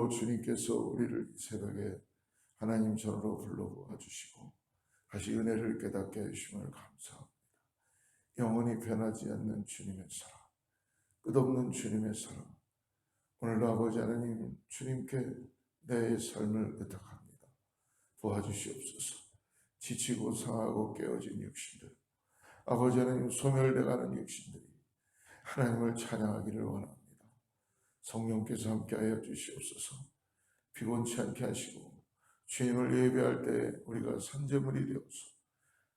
오늘도 주님께서 우리를 이 새벽에 하나님 전으로 불러보아 주시고 다시 은혜를 깨닫게 해주심을 감사합니다. 영원히 변하지 않는 주님의 사랑, 끝없는 주님의 사랑, 오늘도 아버지 하나님 주님께 내 삶을 의탁합니다. 도와주시옵소서. 지치고 상하고 깨어진 육신들, 아버지 하나님 소멸돼가는 육신들이 하나님을 찬양하기를 원합니다. 성령께서 함께하여 주시옵소서. 피곤치 않게 하시고 주님을 예배할 때 우리가 산재물이 되어서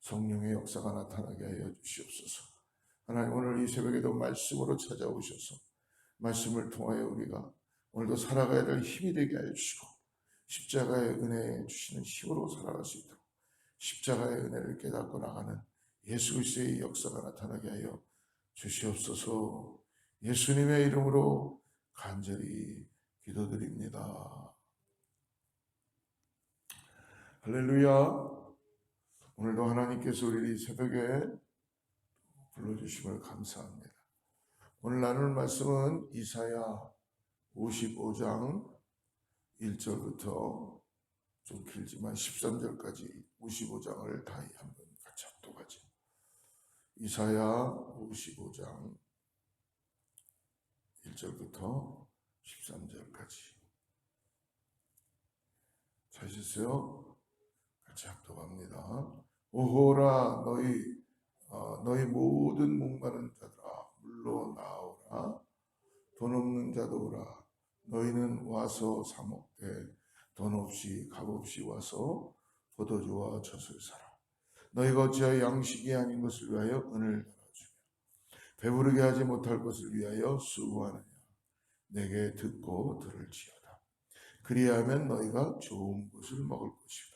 성령의 역사가 나타나게 하여 주시옵소서. 하나님 오늘 이 새벽에도 말씀으로 찾아오셔서 말씀을 통하여 우리가 오늘도 살아가야 될 힘이 되게 하여 주시고 십자가의 은혜 주시는 힘으로 살아갈 수 있도록 십자가의 은혜를 깨닫고 나가는 예수 그리스도의 역사가 나타나게 하여 주시옵소서. 예수님의 이름으로 간절히 기도드립니다. 할렐루야. 오늘도 하나님께서 우리를 새벽에 불러주심을 감사합니다. 오늘 나눌 말씀은 이사야 55장 1절부터 좀 길지만 13절까지 55장을 다 한번 같이 합독하죠. 이사야 55장 1절부터 13절까지 찾으세요. 같이 합독합니다. 오호라 너희 모든 목마른 자들아 물러 나오라. 돈 없는 자도 오라. 너희는 와서 사 먹되 돈 없이 값 없이 와서 포도주와 젖을 사라. 너희가 어찌하여 양식이 아닌 것을 위하여 은을 달아주며 배부르게 하지 못할 것을 위하여 수고하느냐. 내게 듣고 들을지어다. 그리하면 너희가 좋은 것을 먹을 것이며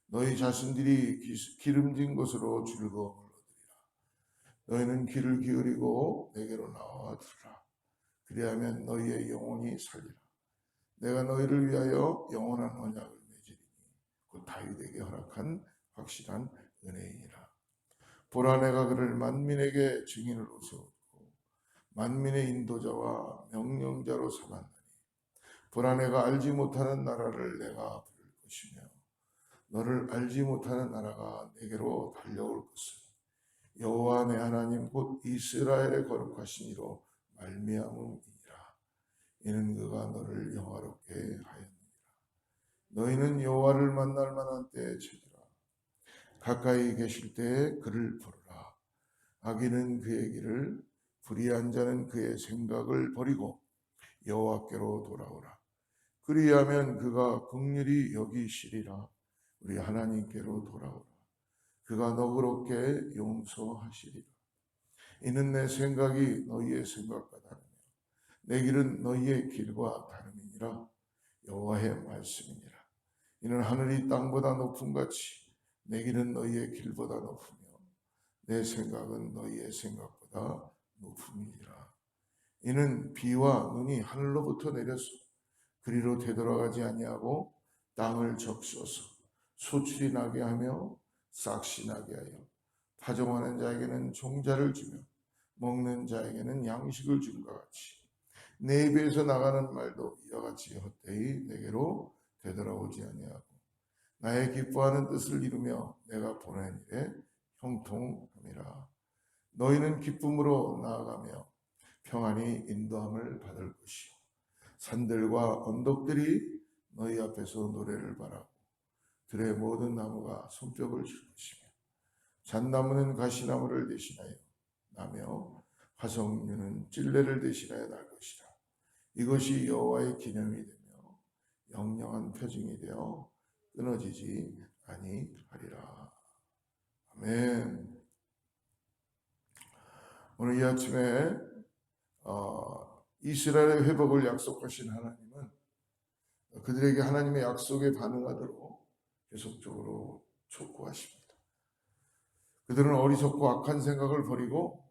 너희 자신들이 기름진 것으로 즐거움을 얻으리라. 너희는 귀를 기울이고 내게로 나와 들으라. 그리하면 너희의 영혼이 살리라. 내가 너희를 위하여 영원한 언약을 맺으리니 곧 다윗에게 허락한 확실한 은혜이니라. 보라 내가 그를 만민에게 증인으로 세웠고 만민의 인도자와 명령자로 삼았나니 보라 내가 알지 못하는 나라를 내가 부를 것이며 너를 알지 못하는 나라가 내게로 달려올 것은 여호와 내 하나님 곧 이스라엘의 거룩하신 이로 말미암음이니라. 이는 그가 너를 영화롭게 하였느니라. 너희는 여호와를 만날 만한 때에 찾으라. 가까이 계실 때에 그를 부르라. 악인은 그의 길을 불의한 자는 그의 생각을 버리고 여호와께로 돌아오라. 그리하면 그가 긍휼히 여기시리라. 우리 하나님께로 돌아오라. 그가 너그럽게 용서하시리라. 이는 내 생각이 너희의 생각과 다르며 내 길은 너희의 길과 다름이니라. 여호와의 말씀이니라. 이는 하늘이 땅보다 높음 같이 내 길은 너희의 길보다 높으며 내 생각은 너희의 생각보다 높음이니라. 이는 비와 눈이 하늘로부터 내려서 그리로 되돌아가지 아니하고 땅을 적셔서 소출이 나게 하며 싹시 나게 하여 파종하는 자에게는 종자를 주며 먹는 자에게는 양식을 줌과 같이 내 입에서 나가는 말도 이와 같이 헛되이 내게로 되돌아오지 아니하고 나의 기뻐하는 뜻을 이루며 내가 보낸 일에 형통함이라. 너희는 기쁨으로 나아가며 평안히 인도함을 받을 것이요 산들과 언덕들이 너희 앞에서 노래를 바라고 들의 모든 나무가 손뼉을 칠 것이며 잣나무는 가시나무를 대신하여 나며 화석류는 찔레를 대신하여 날 것이라. 이것이 여호와의 기념이 되며 영영한 표징이 되어 끊어지지 아니하리라. 아멘. 오늘 이 아침에 이스라엘의 회복을 약속하신 하나님은 그들에게 하나님의 약속에 반응하도록 계속적으로 촉구하십니다. 그들은 어리석고 악한 생각을 버리고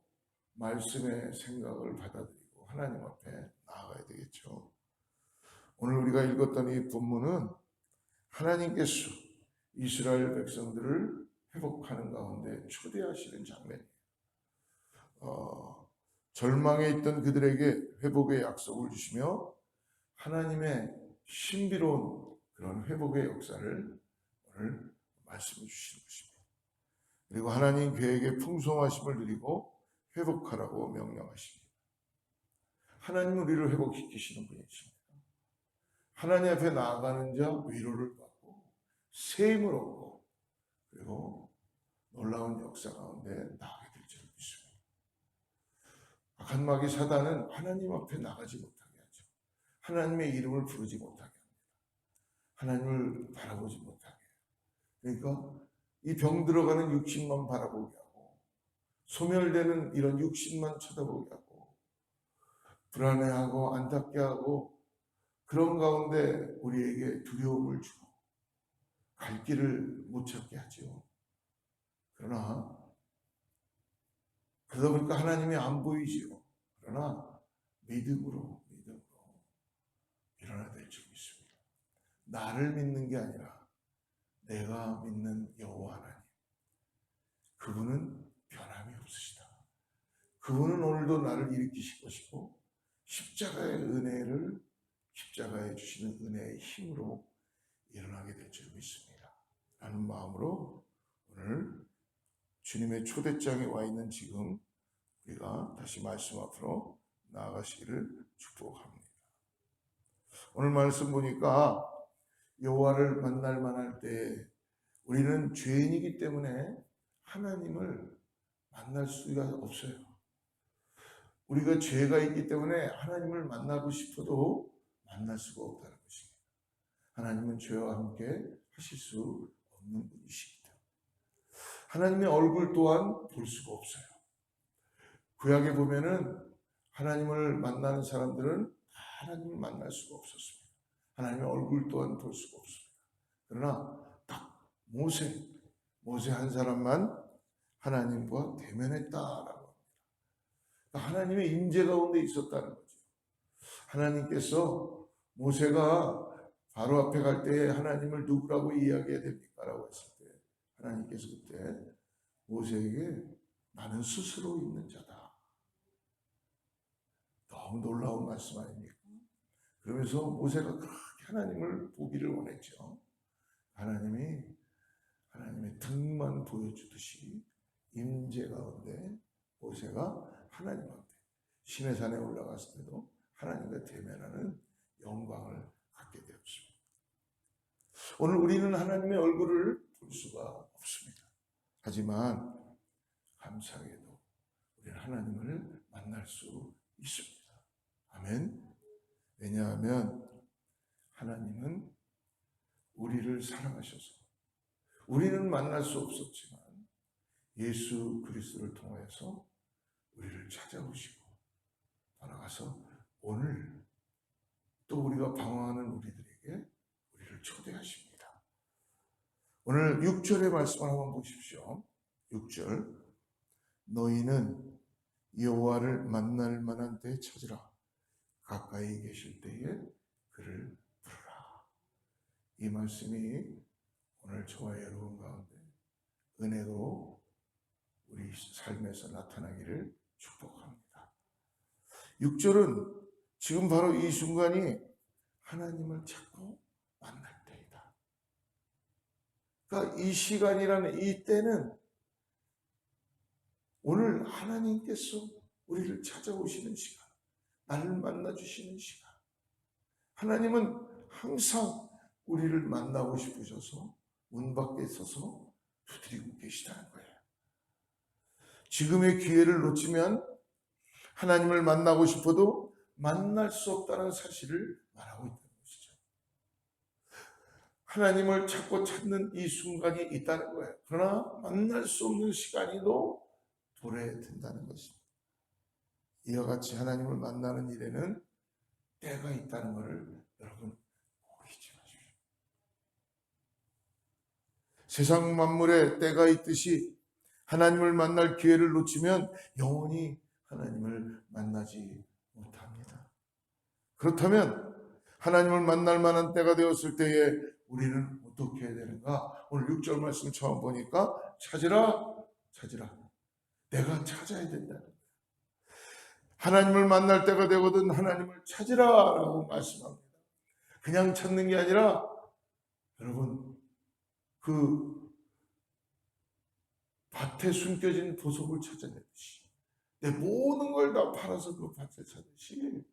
말씀의 생각을 받아들이고 하나님 앞에 나아가야 되겠죠. 오늘 우리가 읽었던 이 본문은 하나님께서 이스라엘 백성들을 회복하는 가운데 초대하시는 장면이에요. 절망에 있던 그들에게 회복의 약속을 주시며 하나님의 신비로운 그런 회복의 역사를 오늘 말씀해 주시는 것입니다. 그리고 하나님 계획의 풍성하심을 누리고 회복하라고 명령하십니다. 하나님은 우리를 회복시키시는 분이십니다. 하나님 앞에 나아가는 자 위로를 받고 세임을 얻고 그리고 놀라운 역사 가운데 나가게 될 줄 믿습니다. 악한 마귀 사단은 하나님 앞에 나가지 못하게 하죠. 하나님의 이름을 부르지 못하게 합니다. 하나님을 바라보지 못하게 해요. 그러니까 이 병 들어가는 육신만 바라보게 하고 소멸되는 이런 육신만 쳐다보게 하고 불안해하고 안타깝게 하고 그런 가운데 우리에게 두려움을 주고 갈 길을 못 찾게 하죠. 그러나 그러다 보니까 하나님이 안 보이지요. 그러나 믿음으로 일어나야 될 줄 믿습니다. 나를 믿는 게 아니라 내가 믿는 여호와 하나님. 그분은 변함이 없으시다. 그분은 오늘도 나를 일으키실 것이고 십자가의 은혜를 십자가에 주시는 은혜의 힘으로 일어나게 될 줄 믿습니다. 라는 마음으로 오늘 주님의 초대장에 와 있는 지금 우리가 다시 말씀 앞으로 나아가시기를 축복합니다. 오늘 말씀 보니까 여호와를 만날 만할 때 우리는 죄인이기 때문에 하나님을 만날 수가 없어요. 우리가 죄가 있기 때문에 하나님을 만나고 싶어도 만날 수가 없다는 것입니다. 하나님은 죄와 함께 하실 수 없는 분이시기 때문에 하나님의 얼굴 또한 볼 수가 없어요. 구약에 보면은 하나님을 만나는 사람들은 하나님을 만날 수가 없었습니다. 하나님의 얼굴 또한 볼 수가 없습니다. 그러나 딱 모세 한 사람만 하나님과 대면했다라고 합니다. 하나님의 임재 가운데 있었다는 거죠. 하나님께서 모세가 바로 앞에 갈 때 하나님을 누구라고 이야기해야 됩니까? 라고 했을 때 하나님께서 그때 모세에게 나는 스스로 있는 자다. 너무 놀라운 말씀 아닙니까? 그러면서 모세가 그렇게 하나님을 보기를 원했죠. 하나님의 등만 보여주듯이 임재 가운데 모세가 하나님 앞에 시내산에 올라갔을 때도 하나님과 대면하는 영광을 갖게 되었습니다. 오늘 우리는 하나님의 얼굴을 볼 수가 없습니다. 하지만 감사하게도 우리는 하나님을 만날 수 있습니다. 아멘. 왜냐하면 하나님은 우리를 사랑하셔서 우리는 만날 수 없었지만 예수 그리스도를 통하여서 우리를 찾아오시고 나아가서 오늘 또 우리가 방황하는 우리들에게 우리를 초대하십니다. 오늘 6절의 말씀을 한번 보십시오. 6절 너희는 여호와를 만날 만한 때 찾으라. 가까이 계실 때에 그를 부르라. 이 말씀이 오늘 저와 여러분 가운데 은혜로 우리 삶에서 나타나기를 축복합니다. 6절은 지금 바로 이 순간이 하나님을 찾고 만날 때이다. 그러니까 이 시간이라는 이 때는 오늘 하나님께서 우리를 찾아오시는 시간, 나를 만나주시는 시간. 하나님은 항상 우리를 만나고 싶으셔서 문 밖에 서서 두드리고 계시다는 거예요. 지금의 기회를 놓치면 하나님을 만나고 싶어도 만날 수 없다는 사실을 말하고 있다는 것이죠. 하나님을 찾고 찾는 이 순간이 있다는 거예요. 그러나 만날 수 없는 시간이도 도래된다는 것입니다. 이와 같이 하나님을 만나는 일에는 때가 있다는 것을 여러분 꼭 잊지 마십시오. 세상 만물에 때가 있듯이 하나님을 만날 기회를 놓치면 영원히 하나님을 만나지 못합니다. 그렇다면 하나님을 만날 만한 때가 되었을 때에 우리는 어떻게 해야 되는가? 오늘 6절 말씀 처음 보니까 찾으라. 내가 찾아야 된다는 거예요. 하나님을 만날 때가 되거든 하나님을 찾으라 라고 말씀합니다. 그냥 찾는 게 아니라 여러분 그 밭에 숨겨진 보석을 찾아내듯이 내 모든 걸 다 팔아서 그 밭에 찾듯이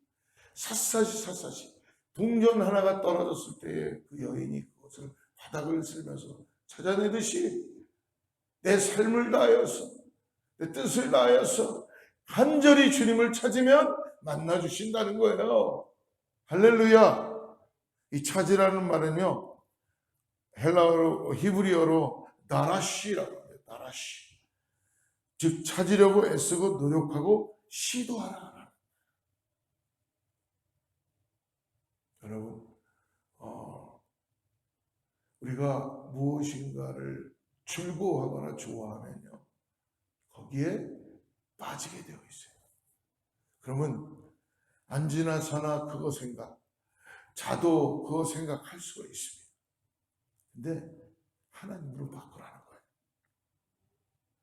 샅샅이 동전 하나가 떨어졌을 때에 그 여인이 그것을 바닥을 쓸면서 찾아내듯이 내 삶을 다하여서 내 뜻을 다하여서 간절히 주님을 찾으면 만나주신다는 거예요. 할렐루야. 이 찾으라는 말은요 헬라어로 히브리어로 나라시라고 해요. 나라시. 즉 찾으려고 애쓰고 노력하고 시도하라. 여러분 우리가 무엇인가를 즐거워하거나 좋아하면요 거기에 빠지게 되어 있어요. 그러면 앉으나 서나 그거 생각, 자도 그거 생각할 수가 있습니다. 근데 하나님으로 바꾸라는 거예요.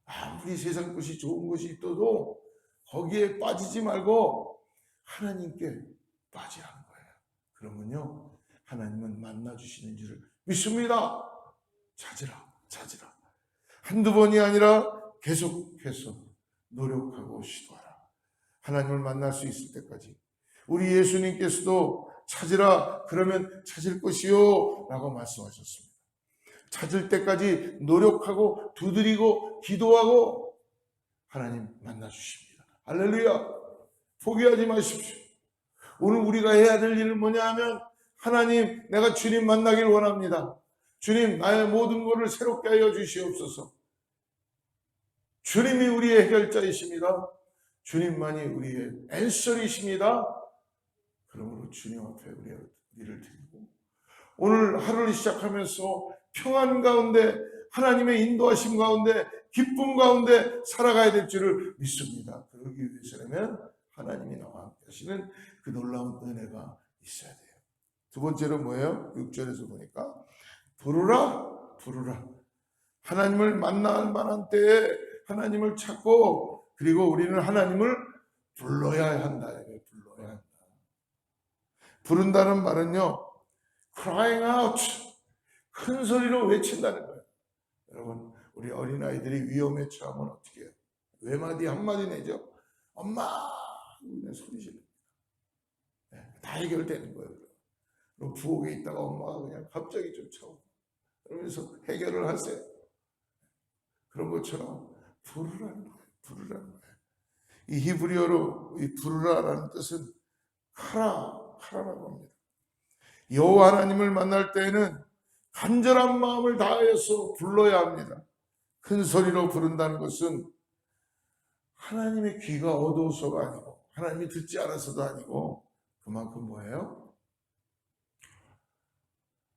아무리 세상 것이 좋은 것이 있어도 거기에 빠지지 말고 하나님께 빠지라는 거예요. 그러면요 하나님은 만나주시는 줄을 믿습니다. 찾으라. 한두 번이 아니라 계속해서 노력하고 시도하라. 하나님을 만날 수 있을 때까지. 우리 예수님께서도 찾으라 그러면 찾을 것이요 라고 말씀하셨습니다. 찾을 때까지 노력하고 두드리고 기도하고 하나님 만나주십니다. 할렐루야. 포기하지 마십시오. 오늘 우리가 해야 될 일은 뭐냐 하면 하나님 내가 주님 만나길 원합니다. 주님 나의 모든 것을 새롭게 하여 주시옵소서. 주님이 우리의 해결자이십니다. 주님만이 우리의 앤서이십니다. 그러므로 주님 앞에 우리를 드리고 오늘 하루를 시작하면서 평안 가운데 하나님의 인도하심 가운데 기쁨 가운데 살아가야 될 줄을 믿습니다. 그러기 위해서라면 하나님이 나와 함께 하시는 그 놀라운 은혜가 있어야 돼요. 두 번째로 뭐예요? 6절에서 보니까 부르라. 하나님을 만날 만한 때에 하나님을 찾고 그리고 우리는 하나님을 불러야 한다. 불러야 한다. 부른다는 말은요. crying out. 큰 소리로 외친다는 거예요. 여러분 우리 어린아이들이 위험에 처하면 어떻게 해요? 외마디 한마디 내죠. 엄마 그냥 소리 지릅니다. 다 해결되는 거예요. 그럼 부엌에 있다가 엄마가 그냥 갑자기 쫓아오고 그러면서 해결을 하세요. 그런 것처럼 부르라는 거예요. 이 히브리어로 이 부르라라는 뜻은 카라라고 합니다. 여호와 하나님을 만날 때에는 간절한 마음을 다하여서 불러야 합니다. 큰 소리로 부른다는 것은 하나님의 귀가 어두워서가 아니고 하나님이 듣지 않아서도 아니고 그만큼 뭐예요?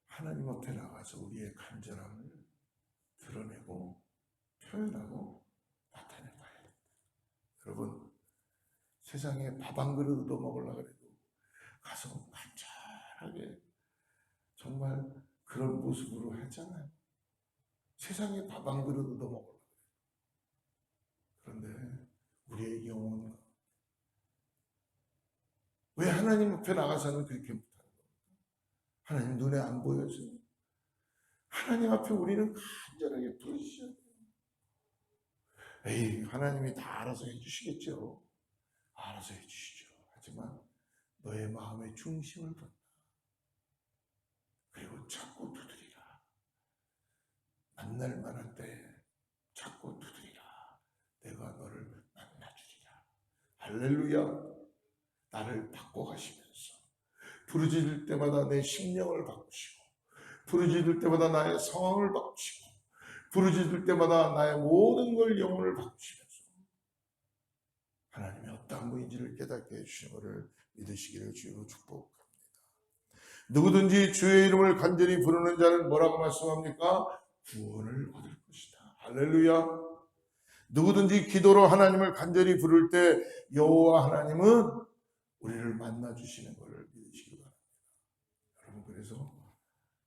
하나님 앞에 나가서 우리의 간절함을 드러내고 표현하고 나타내봐야 됩니다. 여러분 세상에 밥 한 그릇 얻어 먹으려고 해도 가서 간절하게 정말 그런 모습으로 했잖아요. 세상에 밥 한 그릇 얻어 먹으려고 해도. 그런데 우리의 영혼은 왜 하나님 앞에 나가서는 그렇게 못하는 겁니까? 하나님 눈에 안 보여서 하나님 앞에 우리는 간절하게 부르시셔야 돼요. 에이 하나님이 다 알아서 해주시겠죠. 알아서 해주시죠. 하지만 너의 마음의 중심을 본다. 그리고 찾고 두드리라. 만날 만한 때에 찾고 두드리라. 내가 너를 만나주리라. 할렐루야. 나를 바꿔가시면서 부르짖을 때마다 내 심령을 바꾸시고 부르짖을 때마다 나의 상황을 바꾸시고 부르짖을 때마다 나의 모든 걸 영혼을 바꾸시면서 하나님의 어떠한 분인지를 깨닫게 해주시는 것을 믿으시기를 주로 축복합니다. 누구든지 주의 이름을 간절히 부르는 자는 뭐라고 말씀합니까? 구원을 얻을 것이다. 할렐루야. 누구든지 기도로 하나님을 간절히 부를 때 여호와 하나님은 우리를 만나주시는 것을 믿으시기 바랍니다. 여러분 그래서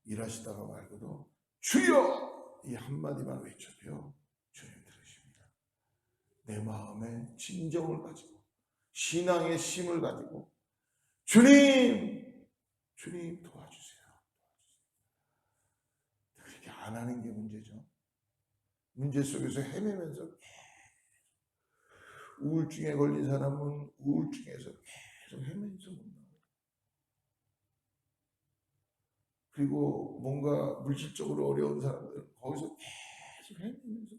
일하시다가 말고도 주여 이 한마디만 외쳐도요 주님 들으십니다. 내 마음에 진정을 가지고 신앙의 심을 가지고 주님 주님 도와주세요. 그렇게 안 하는 게 문제죠. 문제 속에서 헤매면서 우울증에 걸린 사람은 우울증에서 계속 헤매면서 못 나와요. 그리고 뭔가 물질적으로 어려운 사람들은 거기서 계속 헤매면서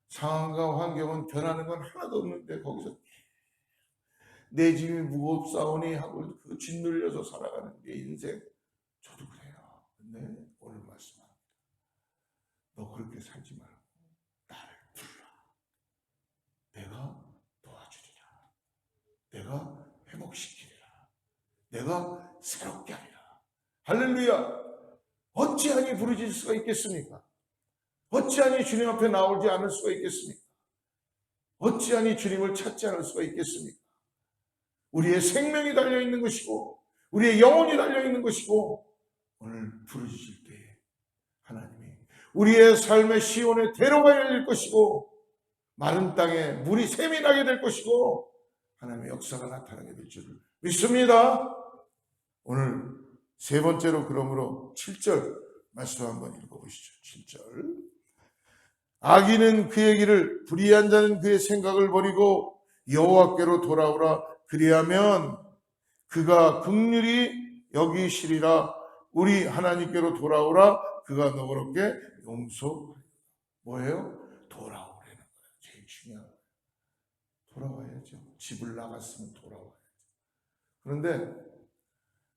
상황과 환경은 변하는 건 하나도 없는데 거기서 내 짐이 무겁사오니 하고 그 짓눌려서 살아가는 내 인생. 저도 그래요. 근데 오늘 말씀합니다. 너 그렇게 살지 말고 나를 불러. 내가 도와주리라. 내가 회복시키리라. 내가 새롭게 하리라. 할렐루야. 어찌하니 부르질 수가 있겠습니까? 어찌하니 주님 앞에 나오지 않을 수가 있겠습니까? 어찌하니 주님을 찾지 않을 수가 있겠습니까? 우리의 생명이 달려있는 것이고 우리의 영혼이 달려있는 것이고 오늘 부르짖을 때에 하나님이 우리의 삶의 시온의 대로가 열릴 것이고 마른 땅에 물이 샘이 나게 될 것이고 하나님의 역사가 나타나게 될 줄을 믿습니다. 오늘 세 번째로 그러므로 7절 말씀 한번 읽어보시죠. 7절. 악인은 그의 길을 불의한 자는 그의 생각을 버리고 여호와께로 돌아오라. 그리하면 그가 긍휼히 여기시리라. 우리 하나님께로 돌아오라. 그가 너그럽게 용서하리라. 뭐예요? 돌아오라는 거예요. 제일 중요한 거예요. 돌아와야죠. 집을 나갔으면 돌아와야죠. 그런데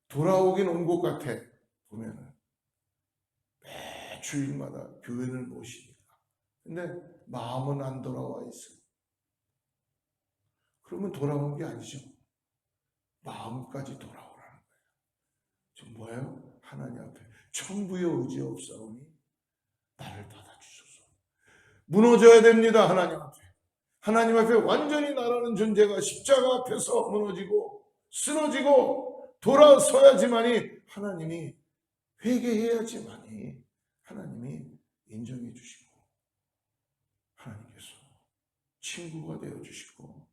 돌아오긴 온 것 같아. 보면은 매 주일마다 교회를 모시니까. 근데 마음은 안 돌아와 있어요. 그러면 돌아온 게 아니죠. 마음까지 돌아오라는 거예요. 좀 뭐예요? 하나님 앞에 천부의 의지 없사오니 나를 받아주소서. 무너져야 됩니다. 하나님 앞에. 하나님 앞에 완전히 나라는 존재가 십자가 앞에서 무너지고 쓰러지고 돌아서야지만이 하나님이 회개해야지만이 하나님이 인정해 주시고 하나님께서 친구가 되어 주시고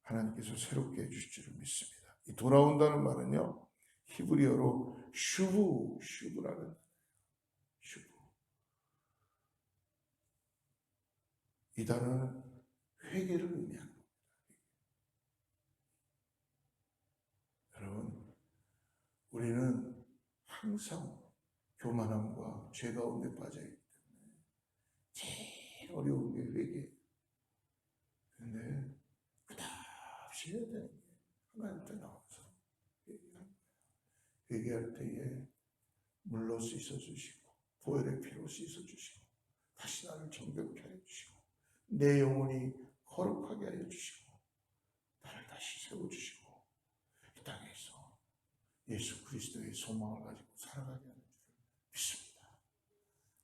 하나님께서 새롭게 해주실 줄을 믿습니다. 이 돌아온다는 말은요, 히브리어로 슈브라는 슈브. 이 단어는 회개를 의미합니다. 여러분, 우리는 항상 교만함과 죄 가운데 빠져있기 때문에 제일 어려운 게 회개. 그런데 끝없이 해야 되는 게 하나님 앞에 나와서 회개하는 거예요. 회개할 때에 물로 씻어주시고 보혈의 피로 씻어주시고 다시 나를 정결케 하여 주시고 내 영혼이 거룩하게 하여 주시고 나를 다시 세워주시고 이 땅에서 예수 그리스도의 소망을 가지고 살아가게 하는 줄 믿습니다.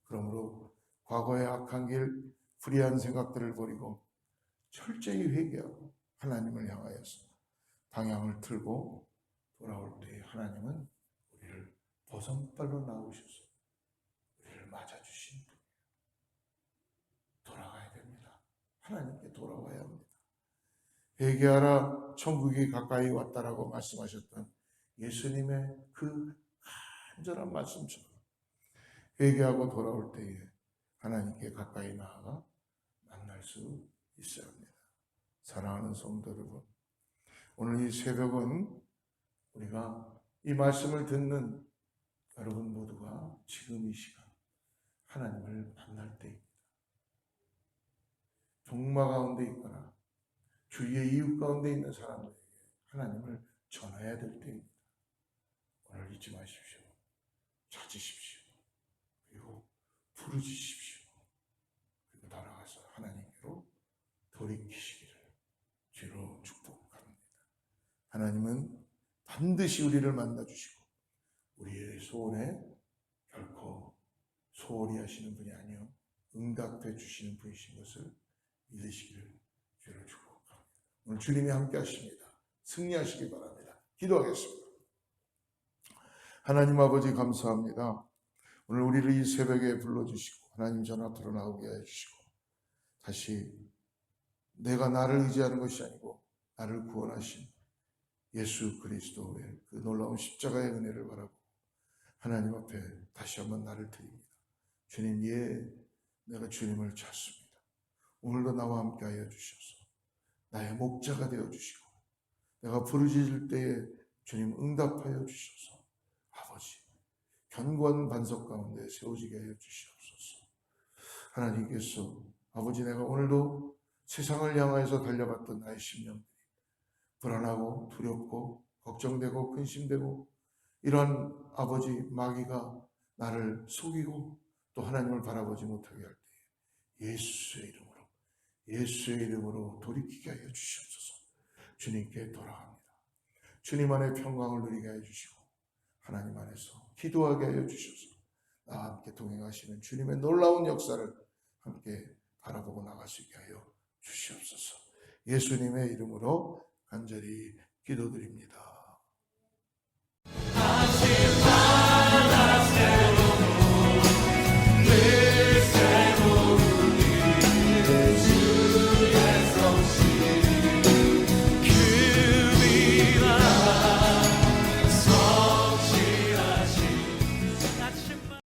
그러므로 과거의 악한 길, 불의한 생각들을 버리고 철저히 회개하고 하나님을 향하여서 방향을 틀고 돌아올 때 하나님은 우리를 보선발로 나오셔서 우리를 맞아주신 분이에요. 돌아가야 됩니다. 하나님께 돌아와야 합니다. 회개하라 천국이 가까이 왔다라고 말씀하셨던 예수님의 그 간절한 말씀처럼 회개하고 돌아올 때에 하나님께 가까이 나아가 만날 수 있어야 합니다. 사랑하는 성도 여러분, 오늘 이 새벽은 우리가 이 말씀을 듣는 여러분 모두가 지금 이 시간 하나님을 만날 때입니다. 종마 가운데 있거나 주위의 이웃 가운데 있는 사람들에게 하나님을 전해야 될 때입니다. 오늘 잊지 마십시오. 찾으십시오. 그리고 부르짖으십시오. 그리고 나아가서 하나님께로 돌이키시기를 주로 축복합니다. 하나님은 반드시 우리를 만나주시고 우리의 소원에 결코 소홀히 하시는 분이 아니요 응답해 주시는 분이신 것을 믿으시기를 주로 축복합니다. 오늘 주님이 함께 하십니다. 승리하시기 바랍니다. 기도하겠습니다. 하나님 아버지 감사합니다. 오늘 우리를 이 새벽에 불러주시고 하나님 전 앞으로 나오게 해주시고 다시 내가 나를 의지하는 것이 아니고 나를 구원하신 예수 그리스도의 그 놀라운 십자가의 은혜를 바라보고 하나님 앞에 다시 한번 나를 드립니다. 주님, 예, 내가 주님을 찾습니다. 오늘도 나와 함께 하여 주셔서 나의 목자가 되어 주시고 내가 부르짖을 때에 주님 응답하여 주셔서 아버지 견고한 반석 가운데 세워지게 하여 주시옵소서. 하나님께서 아버지, 내가 오늘도 세상을 향하여서 달려갔던 나의 심령들이 불안하고 두렵고 걱정되고 근심되고 이러한 아버지 마귀가 나를 속이고 또 하나님을 바라보지 못하게 할 때 예수의 이름으로 돌이키게 하여 주시옵소서. 주님께 돌아갑니다. 주님 안에 평강을 누리게 하여 주시고 하나님 안에서 기도하게 하여 주셔서 나와 함께 동행하시는 주님의 놀라운 역사를 함께 바라보고 나갈 수 있게 하여 주시옵소서. 예수님의 이름으로 간절히 기도드립니다.